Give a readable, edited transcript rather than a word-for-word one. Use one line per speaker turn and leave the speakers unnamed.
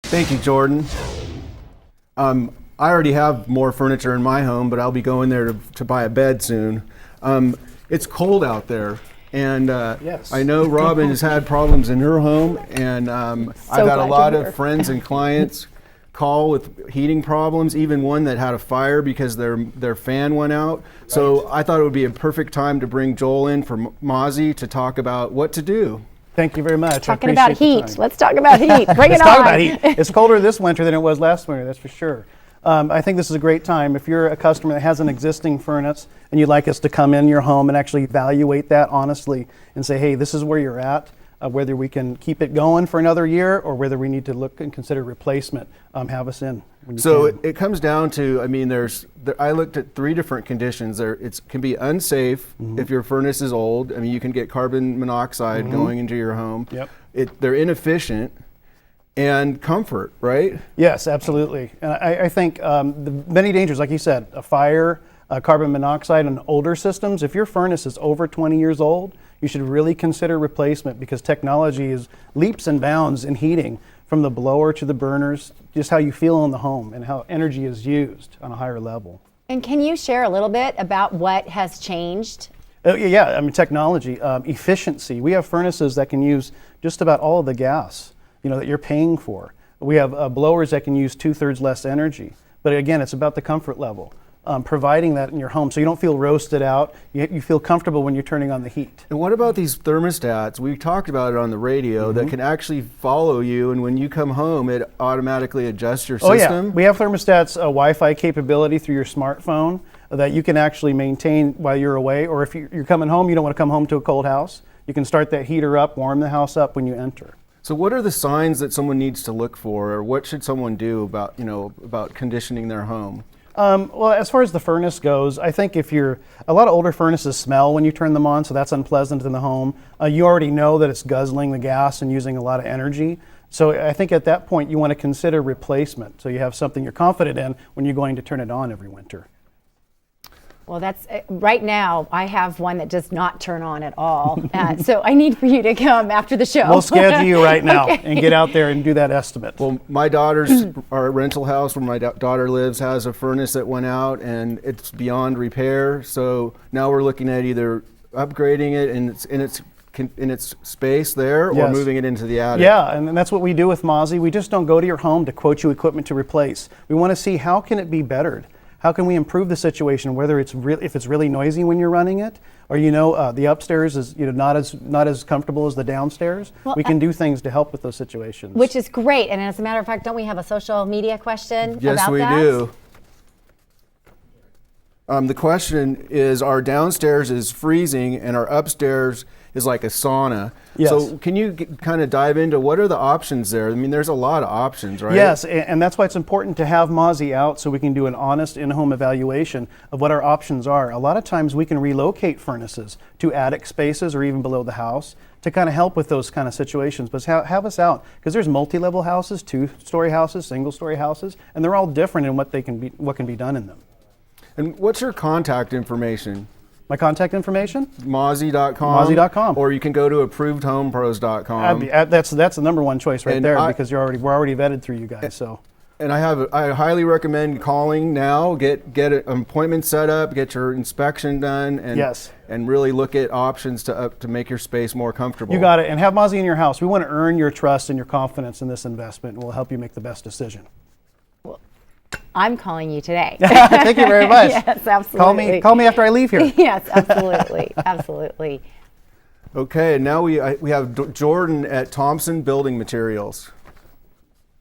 Thank you, Jordan. I already have more furniture in my home, but I'll be going there to buy a bed soon. It's cold out there, and
Yes.
I know Robin has had problems in her home, and I've had a lot of friends and clients call with heating problems, even one that had a fire because their fan went out. Right. So I thought it would be a perfect time to bring Joel in for Mauzy to talk about what to do.
Thank you very much.
Talking about heat. Let's talk about heat. Bring it on.
Talk about heat. It's colder this winter than it was last winter, that's for sure. I think this is a great time. If you're a customer that has an existing furnace and you'd like us to come in your home and actually evaluate that honestly and say, hey, this is where you're at, whether we can keep it going for another year or whether we need to look and consider replacement, have us in.
So it comes down to, I mean, I looked at 3 different conditions. It can be unsafe if your furnace is old. I mean, you can get carbon monoxide going into your home.
Yep.
They're inefficient. And comfort, right?
Yes, absolutely. And I think the many dangers, like you said, a fire, carbon monoxide, and older systems. If your furnace is over 20 years old, you should really consider replacement because technology is leaps and bounds in heating, from the blower to the burners, just how you feel in the home and how energy is used on a higher level.
And can you share a little bit about what has changed?
Yeah, I mean, technology, efficiency. We have furnaces that can use just about all of the gas that you're paying for. We have blowers that can use 2/3 less energy. But again, it's about the comfort level, providing that in your home so you don't feel roasted out. You feel comfortable when you're turning on the heat.
And what about these thermostats? We talked about it on the radio that can actually follow you, and when you come home, it automatically adjusts your system.
Oh yeah, we have thermostats, Wi-Fi capability through your smartphone that you can actually maintain while you're away, or if you're coming home, you don't want to come home to a cold house, you can start that heater up, warm the house up when you enter.
So what are the signs that someone needs to look for, or what should someone do about conditioning their home?
Well, as far as the furnace goes, I think a lot of older furnaces smell when you turn them on, so that's unpleasant in the home. You already know that it's guzzling the gas and using a lot of energy. So I think at that point you want to consider replacement, so you have something you're confident in when you're going to turn it on every winter.
Well, that's right now. I have one that does not turn on at all. So I need for you to come after the show.
We'll schedule you right now
Okay.
and get out there and do that estimate.
Well, my our rental house where my daughter lives has a furnace that went out and it's beyond repair. So now we're looking at either upgrading it in its space there, or
Yes.
moving it into the attic.
Yeah, and that's what we do with Mauzy. We just don't go to your home to quote you equipment to replace. We want to see how can it be bettered. How can we improve the situation? Whether if it's really noisy when you're running it, or the upstairs is not as comfortable as the downstairs.
Well,
we can do things to help with those situations.
Which is great. And as a matter of fact, don't we have a social media question
Yes,
about
we
that?
do. The question is, our downstairs is freezing and our upstairs is like a sauna.
Yes.
So can you kind of dive into what are the options there? I mean, there's a lot of options, right?
Yes, and that's why it's important to have Mauzy out so we can do an honest in-home evaluation of what our options are. A lot of times we can relocate furnaces to attic spaces or even below the house to kind of help with those kind of situations. But have us out, because there's multi-level houses, 2-story houses, single-story houses, and they're all different in what can be done in them. And
what's your contact information?
My contact information?
Mauzy.com.
Mauzy.com.
Or you can go to approvedhomepros.com.
That's the number one choice right there, because we're already vetted through you guys. So.
And I highly recommend calling now, get an appointment set up, get your inspection done, and
yes.
and really look at options to make your space more comfortable.
You got it. And have Mauzy in your house. We want to earn your trust and your confidence in this investment, and we'll help you make the best decision.
I'm calling you today.
Thank you very much.
Yes, absolutely.
Call me after I leave here.
Yes, absolutely, absolutely.
Okay, now we have Jordan at Thompson Building Materials.